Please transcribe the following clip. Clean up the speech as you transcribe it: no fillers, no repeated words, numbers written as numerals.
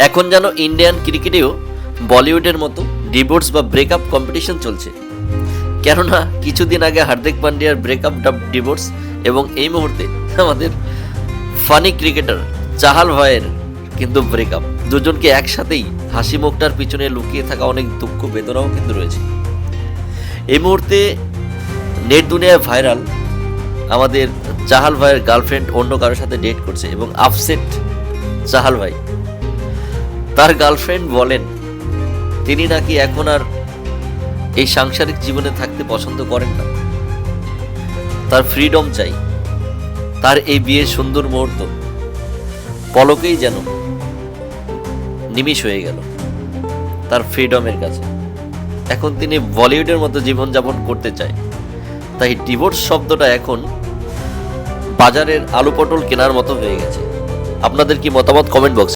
এখন যেন ইন্ডিয়ান ক্রিকেটেও বলিউডের মতো ডিভোর্স বা ব্রেকআপ কম্পিটিশন চলছে। কেননা কিছুদিন আগে হার্দিক পান্ডিয়ার ব্রেকআপ ডিভোর্স, এবং এই মুহূর্তে আমাদের ফানি ক্রিকেটার চাহাল ভাইয়ের কিন্তু ব্রেকআপ। দুজনকে একসাথেই হাসি মুখটার পিছনে লুকিয়ে থাকা অনেক দুঃখ বেদনাও কিন্তু রয়েছে। এই মুহূর্তে নেট দুনিয়ায় ভাইরাল আমাদের চাহাল ভাইয়ের গার্লফ্রেন্ড অন্য কারোর সাথে ডেট করছে, এবং আপসেট চাহাল ভাই। তার গার্লফ্রেন্ড বলেন তিনি নাকি এখন আর এই সাংসারিক জীবনে থাকতে পছন্দ করেন না, তার ফ্রিডম চাই। তার এই বিয়ের সুন্দর মুহূর্ত পলকেই যেন নিমিষ হয়ে গেল তার ফ্রিডমের কাছে। এখন তিনি বলিউডের মতো জীবনযাপন করতে চায়। তাই ডিভোর্স শব্দটা এখন বাজারের আলু পটল কেনার মতো হয়ে গেছে। আপনাদের কি মতামত কমেন্ট বক্সে